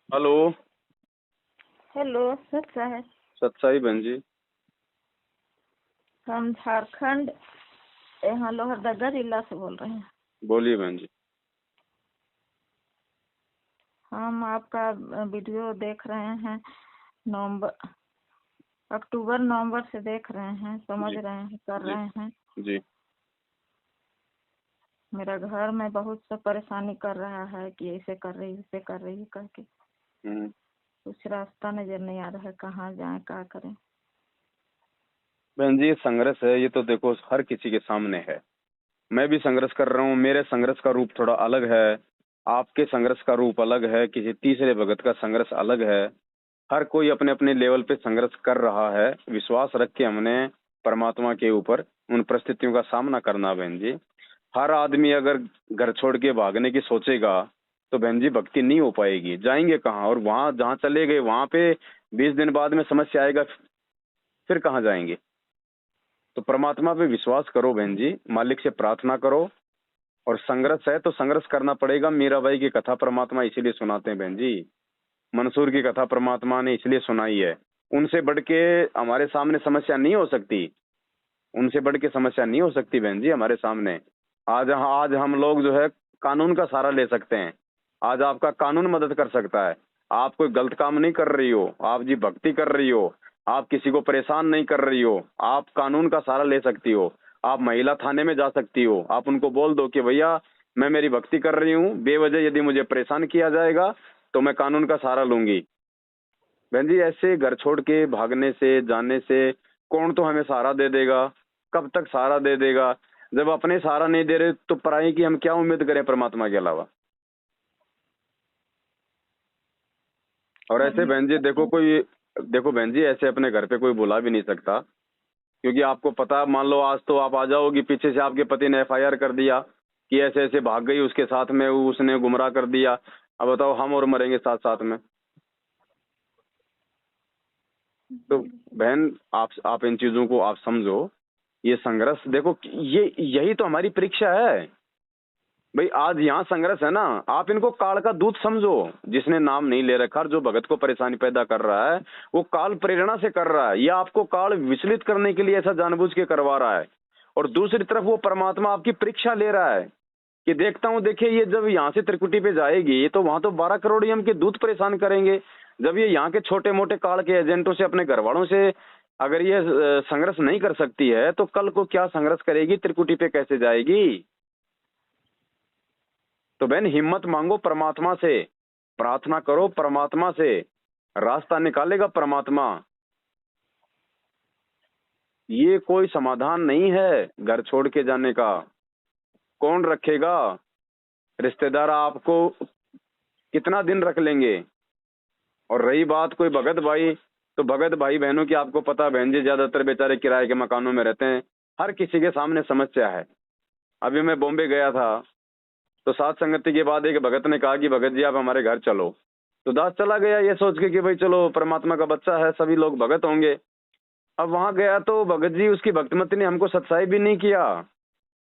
Hello. Hello, सच्चा है। सच्चाई बहन जी। हम झारखंड यहाँ लोहरदगा जिला से बोल रहे हैं। बोलिए बहन जी। हम आपका वीडियो देख रहे हैं। नवंबर, अक्टूबर नवंबर से देख रहे हैं, समझ जी रहे हैं, कर जी रहे हैं। जी। मेरा घर में बहुत सा परेशानी कर रहा है कि ऐसे कर रही ऐसे कर रही करके हम्म। कुछ रास्ता नजर नहीं आ रहा है, कहाँ जाएं, क्या करें। बहन जी, ये संघर्ष है, ये तो देखो हर किसी के सामने है। मैं भी संघर्ष कर रहा हूँ। मेरे संघर्ष का रूप थोड़ा अलग है, आपके संघर्ष का रूप अलग है, किसी तीसरे भगत का संघर्ष अलग है। हर कोई अपने अपने लेवल पे संघर्ष कर रहा है। विश्वास रख के हमने परमात्मा के ऊपर उन परिस्थितियों का सामना करना बहन जी। हर आदमी अगर घर छोड़ के भागने की सोचेगा तो बहन जी भक्ति नहीं हो पाएगी। जाएंगे कहाँ? और वहां जहाँ चले गए वहां पे 20 दिन बाद में समस्या आएगा, फिर कहाँ जाएंगे? तो परमात्मा पे विश्वास करो बहन जी, मालिक से प्रार्थना करो। और संघर्ष है तो संघर्ष करना पड़ेगा। मीराबाई की कथा परमात्मा इसीलिए सुनाते हैं बहन जी। मंसूर की कथा परमात्मा ने इसलिए सुनाई है। उनसे बढ़ के हमारे सामने समस्या नहीं हो सकती। उनसे बढ़ के समस्या नहीं हो सकती बहन जी हमारे सामने। आज हम लोग जो है कानून का सहारा ले सकते हैं। आज आपका कानून मदद कर सकता है। आप कोई गलत काम नहीं कर रही हो, आप जी भक्ति कर रही हो, आप किसी को परेशान नहीं कर रही हो, आप कानून का सहारा ले सकती हो। आप महिला थाने में जा सकती हो, आप उनको बोल दो कि भैया मैं मेरी भक्ति कर रही हूँ, बेवजह यदि मुझे परेशान किया जाएगा तो मैं कानून का सहारा लूंगी। बहन जी, ऐसे घर छोड़ के भागने से जाने से कौन तो हमें सहारा दे देगा? कब तक सहारा दे देगा? जब अपने सहारा नहीं दे रहे तो पराई की हम क्या उम्मीद करें परमात्मा के अलावा? और ऐसे हम बहन जी देखो बहन जी, ऐसे अपने घर पे कोई बुला भी नहीं सकता। क्योंकि आपको पता, मान लो आज तो आप आ जाओगी, पीछे से आपके पति ने एफआईआर कर दिया कि ऐसे ऐसे भाग गई, उसके साथ में उसने गुमराह कर दिया। अब बताओ, हम और मरेंगे साथ साथ में। तो बहन, आप इन चीजों को आप समझो। ये संघर्ष देखो, ये यही तो हमारी परीक्षा है भाई। आज यहाँ संघर्ष है ना, आप इनको काल का दूत समझो। जिसने नाम नहीं ले रखा और जो भगत को परेशानी पैदा कर रहा है, वो काल प्रेरणा से कर रहा है। ये आपको काल विचलित करने के लिए ऐसा जानबूझ के करवा रहा है। और दूसरी तरफ वो परमात्मा आपकी परीक्षा ले रहा है कि देखता हूँ, देखिए ये जब यहाँ से त्रिकुटी पे जाएगी तो वहां तो 12 करोड़ यम के दूत परेशान करेंगे। जब ये यहाँ के छोटे मोटे काल के एजेंटों से, अपने घर वालों से अगर ये संघर्ष नहीं कर सकती है तो कल को क्या संघर्ष करेगी? त्रिकुटी पे कैसे जाएगी? तो बहन, हिम्मत मांगो परमात्मा से, प्रार्थना करो परमात्मा से, रास्ता निकालेगा परमात्मा। ये कोई समाधान नहीं है घर छोड़ के जाने का। कौन रखेगा? रिश्तेदार आपको कितना दिन रख लेंगे? और रही बात कोई भगत भाई, तो भगत भाई बहनों की आपको पता बहन जी, ज्यादातर बेचारे किराए के मकानों में रहते हैं। हर किसी के सामने समस्या है। अभी मैं बॉम्बे गया था तो साथ संगति के बाद एक भगत ने कहा कि भगत जी आप हमारे घर चलो। तो दास चला गया ये सोच के कि भाई चलो, परमात्मा का बच्चा है, सभी लोग भगत होंगे। अब वहां गया तो भगत जी, उसकी भक्तिमती ने हमको सत्साई भी नहीं किया।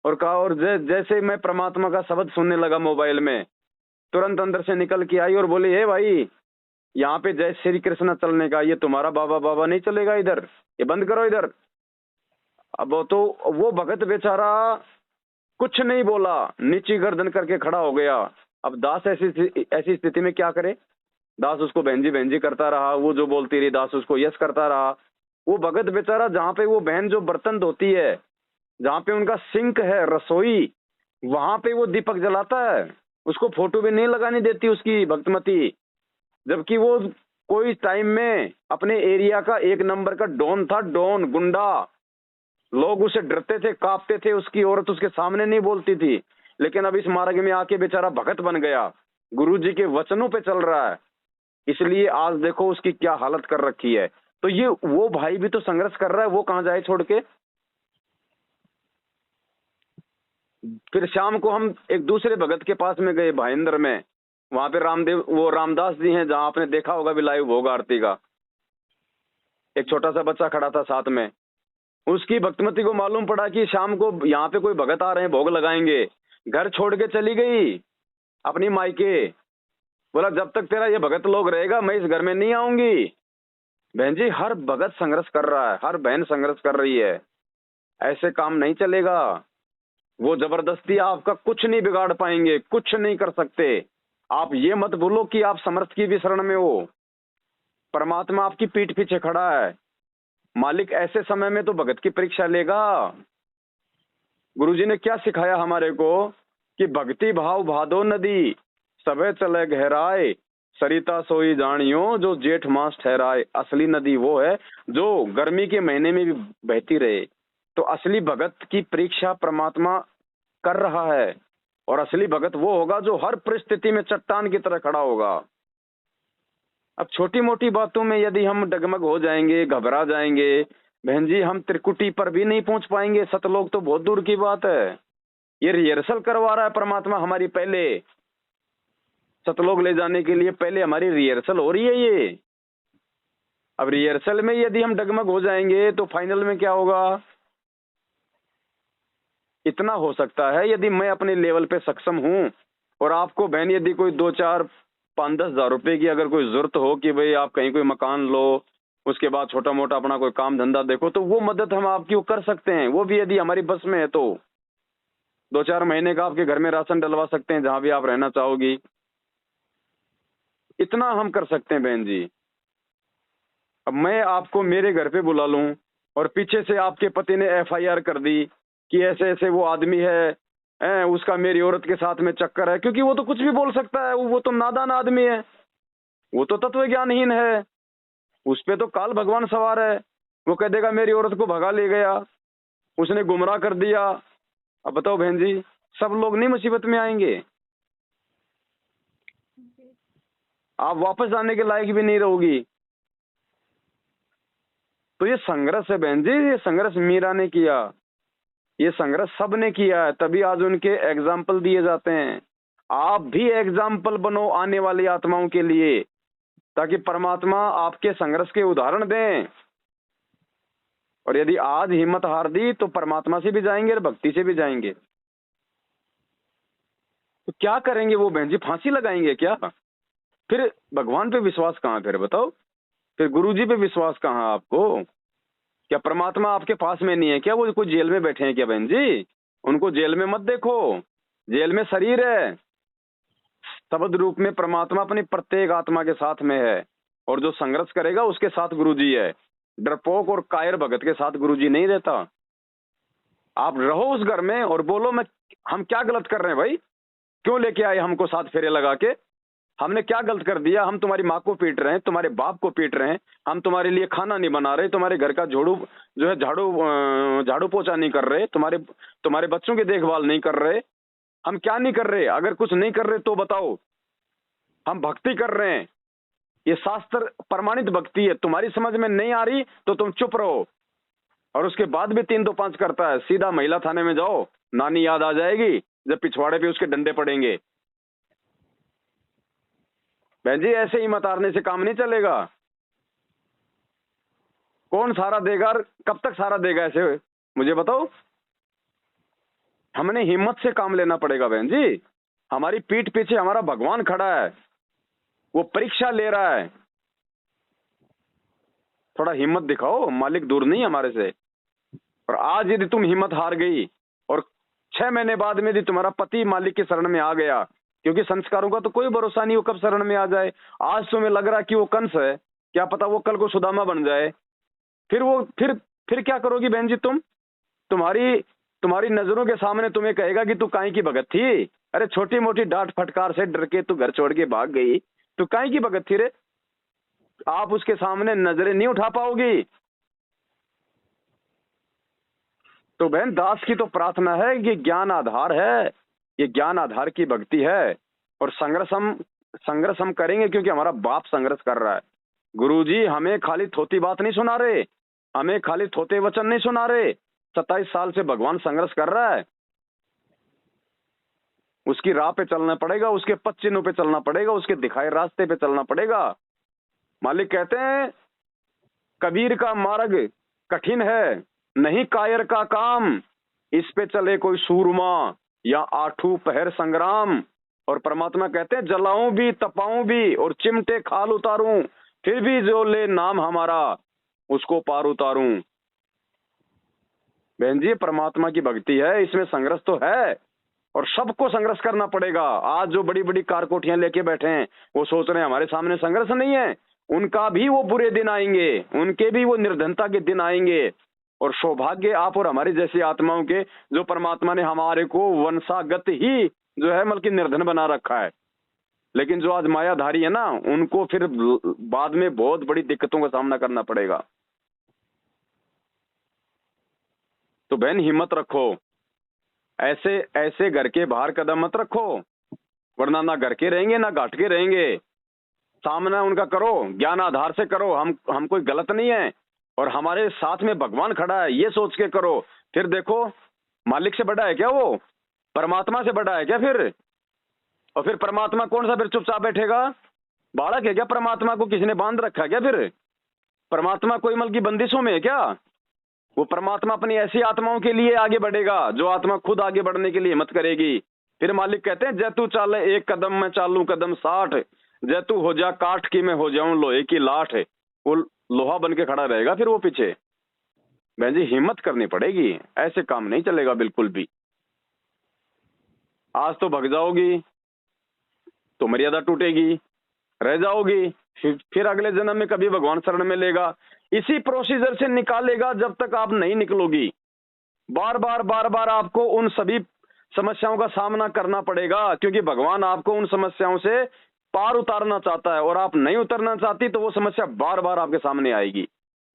और कहा, और जैसे मैं परमात्मा का शब्द सुनने लगा मोबाइल में, तुरंत अंदर से निकल के आई और बोली, हे भाई, यहाँ पे जय श्री कृष्ण चलने का, ये तुम्हारा बाबा बाबा नहीं चलेगा इधर, ये बंद करो इधर। अब वो भगत बेचारा कुछ नहीं बोला, नीची गर्दन करके खड़ा हो गया। अब दास ऐसी ऐसी स्थिति में क्या करे? दास उसको बहन जी करता रहा, वो जो बोलती रही दास उसको यस करता रहा। वो भगत बेचारा, जहाँ पे वो बहन जो बर्तन धोती है, जहाँ पे उनका सिंक है, रसोई, वहां पे वो दीपक जलाता है। उसको फोटो भी नहीं लगाने देती उसकी भक्तमती। जबकि वो कोई टाइम में अपने एरिया का एक नंबर का डॉन था, डॉन गुंडा। लोग उसे डरते थे, कांपते थे। उसकी औरत उसके सामने नहीं बोलती थी। लेकिन अब इस मार्ग में आके बेचारा भगत बन गया, गुरु जी के वचनों पे चल रहा है। इसलिए आज देखो उसकी क्या हालत कर रखी है। तो ये वो भाई भी तो संघर्ष कर रहा है, वो कहाँ जाए छोड़ के? फिर शाम को हम एक दूसरे भगत के पास में गए, भाईंदर में। वहां पे रामदेव, वो रामदास जी हैं, जहां आपने देखा होगा भी लाइव भोग आरती का। एक छोटा सा बच्चा खड़ा था साथ में। उसकी भक्तिमती को मालूम पड़ा कि शाम को यहाँ पे कोई भगत आ रहे हैं, भोग लगाएंगे। घर छोड़ के चली गई अपनी मायके। बोला जब तक तेरा ये भगत लोग रहेगा मैं इस घर में नहीं आऊंगी। बहन जी हर भगत संघर्ष कर रहा है, हर बहन संघर्ष कर रही है, ऐसे काम नहीं चलेगा। वो जबरदस्ती आपका कुछ नहीं बिगाड़ पाएंगे, कुछ नहीं कर सकते। आप ये मत बोलो कि आप समर्थ की भी शरण में हो, परमात्मा आपकी पीठ पीछे खड़ा है। मालिक ऐसे समय में तो भगत की परीक्षा लेगा। गुरुजी ने क्या सिखाया हमारे को कि भक्ति भाव भादो नदी सबे चले गहराए, सरिता सोई जानियो जो जेठ मास ठहराए। असली नदी वो है जो गर्मी के महीने में भी बहती रहे। तो असली भगत की परीक्षा परमात्मा कर रहा है, और असली भगत वो होगा जो हर परिस्थिति में चट्टान की तरह खड़ा होगा। अब छोटी मोटी बातों में यदि हम डगमग हो जाएंगे, घबरा जाएंगे, बहन जी हम त्रिकुटी पर भी नहीं पहुंच पाएंगे, सतलोक तो बहुत दूर की बात है। ये रिहर्सल करवा रहा है परमात्मा हमारी, पहले सतलोक ले जाने के लिए पहले हमारी रिहर्सल हो रही है ये। अब रिहर्सल में यदि हम डगमग हो जाएंगे तो फाइनल में क्या होगा? इतना हो सकता है यदि मैं अपने लेवल पे सक्षम हूं, और आपको बहन यदि कोई 2, 4, 5, 10 हजार रुपए की अगर कोई जरूरत हो कि भाई आप कहीं कोई मकान लो, उसके बाद छोटा मोटा अपना कोई काम धंधा देखो, तो वो मदद हम आपकी वो कर सकते हैं। वो भी यदि हमारी बस में है तो 2-4 महीने का आपके घर में राशन डलवा सकते हैं जहां भी आप रहना चाहोगी। इतना हम कर सकते हैं बहन जी। अब मैं आपको मेरे घर पे बुला लूं और पीछे से आपके पति ने FIR कर दी कि ऐसे ऐसे वो आदमी है, उसका मेरी औरत के साथ में चक्कर है, क्योंकि वो तो कुछ भी बोल सकता है, वो तो नादान आदमी है, वो तो तत्व ज्ञानहीन है, उस पे तो काल भगवान सवार है। वो कह देगा मेरी औरत को भगा ले गया, उसने गुमराह कर दिया। अब बताओ बहन जी, सब लोग नहीं मुसीबत में आएंगे? आप वापस आने के लायक भी नहीं रहोगी। तो ये संघर्ष है बहन जी, ये संघर्ष मीरा ने किया, ये संघर्ष सब ने किया है, तभी आज उनके एग्जाम्पल दिए जाते हैं। आप भी एग्जाम्पल बनो आने वाली आत्माओं के लिए, ताकि परमात्मा आपके संघर्ष के उदाहरण दें। और यदि आज हिम्मत हार दी तो परमात्मा से भी जाएंगे और भक्ति से भी जाएंगे। तो क्या करेंगे वो बहन जी? फांसी लगाएंगे क्या? फिर भगवान पे विश्वास कहाँ? फिर बताओ, फिर गुरु जी पे विश्वास कहाँ आपको? क्या परमात्मा आपके पास में नहीं है क्या? वो कोई जेल में बैठे हैं क्या बहन जी? उनको जेल में मत देखो, जेल में शरीर है। शब्द रूप में परमात्मा अपनी प्रत्येक आत्मा के साथ में है, और जो संघर्ष करेगा उसके साथ गुरुजी है। डरपोक और कायर भगत के साथ गुरुजी नहीं रहता। आप रहो उस घर में और बोलो हम क्या गलत कर रहे हैं भाई? क्यों लेके आए हमको 7 फेरे लगा के? हमने क्या गलत कर दिया? हम तुम्हारी माँ को पीट रहे हैं, तुम्हारे बाप को पीट रहे हैं, हम तुम्हारे लिए खाना नहीं बना रहे, तुम्हारे घर का झाड़ू पोछा नहीं कर रहे, तुम्हारे बच्चों की देखभाल नहीं कर रहे। हम क्या नहीं कर रहे? अगर कुछ नहीं कर रहे तो बताओ। हम भक्ति कर रहे हैं, ये शास्त्र प्रमाणित भक्ति है। तुम्हारी समझ में नहीं आ रही तो तुम चुप रहो, और उसके बाद भी 3 2 5 करता है, सीधा महिला थाने में जाओ, नानी याद आ जाएगी जब पिछवाड़े पे उसके डंडे पड़ेंगे। बहन जी ऐसे ही मत हारने से काम नहीं चलेगा। कौन सहारा देगा और कब तक सहारा देगा ऐसे? मुझे बताओ। हमने हिम्मत से काम लेना पड़ेगा बहन जी। हमारी पीठ पीछे हमारा भगवान खड़ा है, वो परीक्षा ले रहा है। थोड़ा हिम्मत दिखाओ, मालिक दूर नहीं हमारे से। और आज यदि तुम हिम्मत हार गई और 6 महीने बाद में यदि तुम्हारा पति मालिक की शरण में आ गया, क्योंकि संस्कारों का तो कोई भरोसा नहीं, वो कब शरण में आ जाए। आज तुम्हें लग रहा है कि वो कंस है, क्या पता वो कल को सुदामा बन जाए। फिर क्या करोगी बहन जी? तुम्हारी नजरों के सामने तुम्हें कहेगा कि तू काहे की भगत थी? अरे छोटी मोटी डांट फटकार से डर के तू घर छोड़ के भाग गई, तू काहे की भगत थी रे? आप उसके सामने नजरें नहीं उठा पाओगी। तो बहन दास की तो प्रार्थना है, ये ज्ञान आधार है, ये ज्ञान आधार की भक्ति है। और संघर्ष हम करेंगे क्योंकि हमारा बाप संघर्ष कर रहा है। गुरुजी हमें खाली थोती बात नहीं सुना रहे, हमें खाली थोते वचन नहीं सुना रहे। 27 साल से भगवान संघर्ष कर रहा है, उसकी राह पे चलना पड़ेगा, उसके पथ चिन्हों पे चलना पड़ेगा, उसके दिखाए रास्ते पे चलना पड़ेगा। मालिक कहते हैं कबीर का मार्ग कठिन है, नहीं कायर का काम, इस पे चले कोई सूरमा या आठू पहर संग्राम। और परमात्मा कहते हैं जलाऊं भी, तपाऊं भी और चिमटे खाल उतारूं, फिर भी जो ले नाम हमारा उसको पार उतारूं। बहन जी, परमात्मा की भक्ति है, इसमें संघर्ष तो है और सबको संघर्ष करना पड़ेगा। आज जो बड़ी बड़ी कार कोठियां लेके बैठे हैं वो सोच रहे हैं हमारे सामने संघर्ष नहीं है, उनका भी वो बुरे दिन आएंगे, उनके भी वो निर्धनता के दिन आएंगे। और सौभाग्य आप और हमारी जैसी आत्माओं के, जो परमात्मा ने हमारे को वंशागत ही जो है बल्कि निर्धन बना रखा है। लेकिन जो आज मायाधारी है ना, उनको फिर बाद में बहुत बड़ी दिक्कतों का सामना करना पड़ेगा। तो बहन हिम्मत रखो, ऐसे ऐसे घर के बाहर कदम मत रखो, वरना ना घर के रहेंगे ना घाट के रहेंगे। सामना उनका करो, ज्ञान आधार से करो, हम कोई गलत नहीं है और हमारे साथ में भगवान खड़ा है, ये सोच के करो। फिर देखो मालिक से बड़ा है क्या वो? परमात्मा से बड़ा है क्या फिर? और फिर परमात्मा कौन सा फिर चुपचाप बैठेगा? बालक है क्या परमात्मा को किसी ने बांध रखा है क्या? फिर परमात्मा कोई मल की बंदिशों में है क्या? वो परमात्मा अपनी ऐसी आत्माओं के लिए आगे बढ़ेगा जो आत्मा खुद आगे बढ़ने के लिए हिम्मत करेगी। फिर मालिक कहते हैं जय तू चाले एक कदम मैं चालू कदम 60, जय तू हो जा काठ की मैं हो जाऊं लोहे की लाठ। वो लोहा बन के खड़ा रहेगा फिर वो पीछे। बहन जी हिम्मत करनी पड़ेगी, ऐसे काम नहीं चलेगा बिल्कुल भी। आज तो भग जाओगी तो मर्यादा टूटेगी, रह जाओगी, फिर अगले जन्म में कभी भगवान शरण में लेगा, इसी प्रोसीजर से निकालेगा जब तक आप नहीं निकलोगी। बार बार आपको उन सभी समस्याओं का सामना करना पड़ेगा, क्योंकि भगवान आपको उन समस्याओं से पार उतारना चाहता है और आप नहीं उतरना चाहती तो वो समस्या बार बार आपके सामने आएगी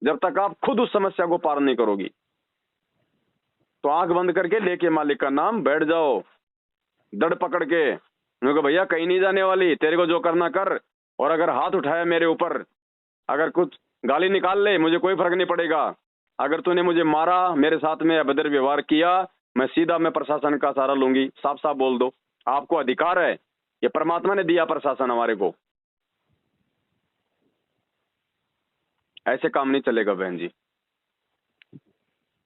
जब तक आप खुद उस समस्या को पार नहीं करोगी। तो आंख बंद करके लेके मालिक का नाम बैठ जाओ, दड़ पकड़ के। मैं कहा भैया कहीं नहीं जाने वाली, तेरे को जो करना कर, और अगर हाथ उठाया मेरे ऊपर, अगर कुछ गाली निकाल ले, मुझे कोई फर्क नहीं पड़ेगा। अगर तूने मुझे मारा, मेरे साथ में अभद्र व्यवहार किया, मैं प्रशासन का सहारा लूंगी। साफ साफ बोल दो, आपको अधिकार है, ये परमात्मा ने दिया प्रशासन हमारे को। ऐसे काम नहीं चलेगा बहन जी।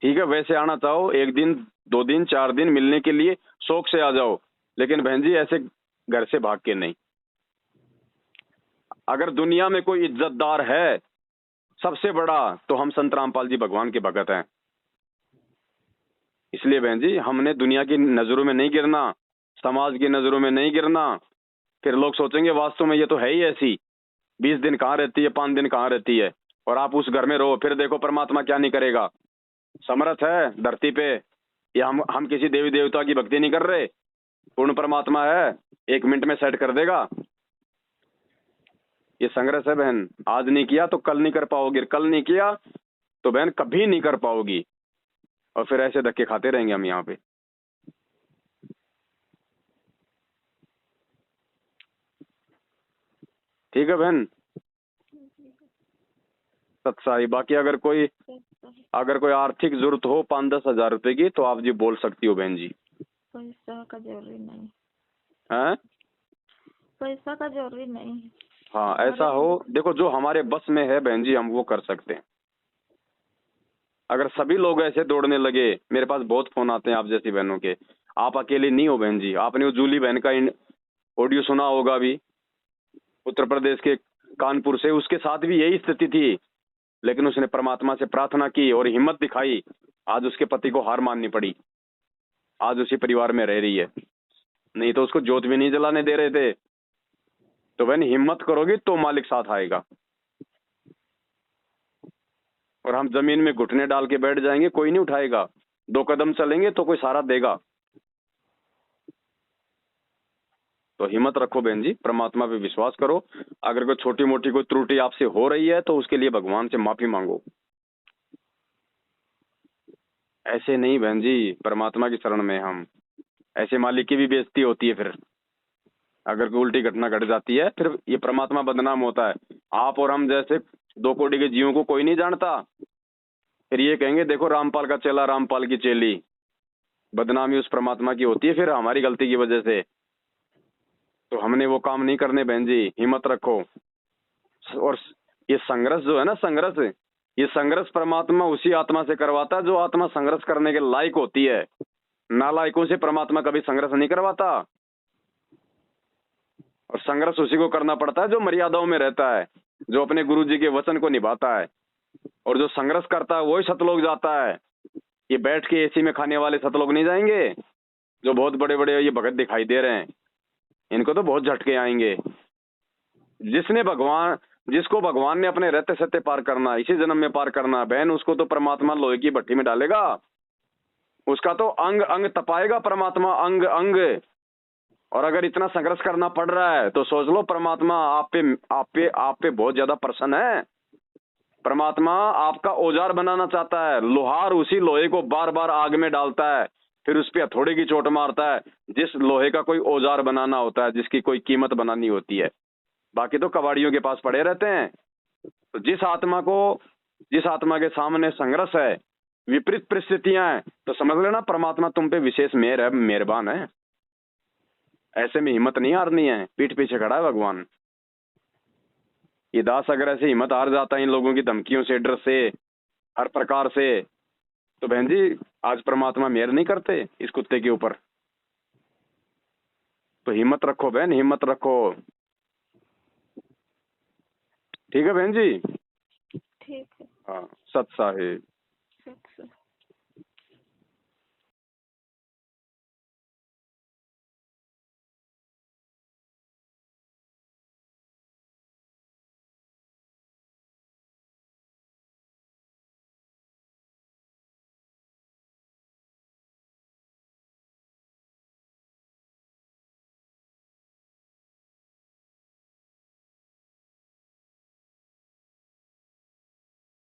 ठीक है, वैसे आना चाहो 1 दिन 2 दिन 4 दिन मिलने के लिए शौक से आ जाओ, लेकिन बहन जी ऐसे घर से भाग के नहीं। अगर दुनिया में कोई इज्जतदार है सबसे बड़ा, तो हम संत रामपाल जी भगवान के भगत हैं। इसलिए बहन जी हमने दुनिया की नजरों में नहीं गिरना, समाज की नजरों में नहीं गिरना। फिर लोग सोचेंगे वास्तव में ये तो है ही ऐसी, 20 दिन कहाँ रहती है, 5 दिन कहाँ रहती है, और आप उस घर में रहो। फिर देखो परमात्मा क्या नहीं करेगा। समर्थ है धरती पे, या हम किसी देवी देवता की भक्ति नहीं कर रहे, पूर्ण परमात्मा है, 1 मिनट में सेट कर देगा। ये संघर्ष है बहन, आज नहीं किया तो कल नहीं कर पाओगी, कल नहीं किया तो बहन कभी नहीं कर पाओगी, और फिर ऐसे धक्के खाते रहेंगे हम यहाँ पे। ठीक है बहन, सत्साई। बाकी अगर कोई आर्थिक जरूरत हो 5-10 हजार रुपए की, तो आप जी बोल सकती हो बहन जी। पैसा का जरूरी नहीं है, पैसा का जरूरी नहीं है। हाँ ऐसा हो, देखो जो हमारे बस में है बहन जी हम वो कर सकते हैं। अगर सभी लोग ऐसे दौड़ने लगे, मेरे पास बहुत फोन आते हैं आप जैसी बहनों के, आप अकेले नहीं हो बहन जी। आपने वो जूली बहन का ऑडियो सुना होगा अभी, उत्तर प्रदेश के कानपुर से, उसके साथ भी यही स्थिति थी, लेकिन उसने परमात्मा से प्रार्थना की और हिम्मत दिखाई। आज उसके पति को हार माननी पड़ी, आज उसी परिवार में रह रही है, नहीं तो उसको जोत भी नहीं जलाने दे रहे थे। तो बहन हिम्मत करोगी तो मालिक साथ आएगा, और हम जमीन में घुटने डाल के बैठ जाएंगे कोई नहीं उठाएगा, 2 कदम चलेंगे तो कोई सहारा देगा। तो हिम्मत रखो बहन जी, परमात्मा पे विश्वास करो। अगर कोई छोटी मोटी कोई त्रुटि आपसे हो रही है तो उसके लिए भगवान से माफी मांगो। ऐसे नहीं बहन जी, परमात्मा की शरण में हम, ऐसे मालिक की भी बेइज्जती होती है। फिर अगर कोई उल्टी घटना घट जाती है फिर ये परमात्मा बदनाम होता है। आप और हम जैसे 2 कोटि के जीवों को कोई नहीं जानता, फिर ये कहेंगे देखो रामपाल का चेला, रामपाल की चेली। बदनामी उस परमात्मा की होती है फिर हमारी गलती की वजह से। तो हमने वो काम नहीं करने बहन जी, हिम्मत रखो। और ये संघर्ष जो है ना, संघर्ष, ये संघर्ष परमात्मा उसी आत्मा से करवाता है जो आत्मा संघर्ष करने के लायक होती है। नालायकों से परमात्मा कभी संघर्ष नहीं करवाता। और संघर्ष उसी को करना पड़ता है जो मर्यादाओं में रहता है, जो अपने गुरु जी के वचन को निभाता है। और जो संघर्ष करता है वही सतलोक जाता है। ये बैठ के एसी में खाने वाले सतलोक नहीं जाएंगे। जो बहुत बड़े बड़े ये भगत दिखाई दे रहे हैं, इनको तो बहुत झटके आएंगे। जिसको भगवान ने अपने रहते सत्य पार करना, इसी जन्म में पार करना बहन, उसको तो परमात्मा लोहे की भट्टी में डालेगा। उसका तो अंग अंग तपाएगा परमात्मा, अंग अंग। और अगर इतना संघर्ष करना पड़ रहा है तो सोच लो परमात्मा आप पे बहुत ज्यादा प्रसन्न है। परमात्मा आपका औजार बनाना चाहता है। लोहार उसी लोहे को बार बार आग में डालता है, फिर उस पर हथौड़े की चोट मारता है, जिस लोहे का कोई औजार बनाना होता है, जिसकी कोई कीमत बनानी होती है। बाकी तो कबाड़ियों के पास पड़े रहते हैं। तो जिस आत्मा के सामने संघर्ष है, विपरीत परिस्थितियां हैं, तो समझ लेना परमात्मा तुम पे विशेष मेहर है, मेहरबान है। ऐसे में हिम्मत नहीं हारनी है, पीठ पीछे खड़ा है भगवान। ये दास अगर ऐसे हिम्मत हार जाता है इन लोगों की धमकियों से, डर से, हर प्रकार से, तो बहन जी आज परमात्मा मेहर नहीं करते इस कुत्ते के ऊपर। तो हिम्मत रखो बहन, हिम्मत रखो। ठीक है बहन जी। ठीक है। हाँ, सत साहिब। सत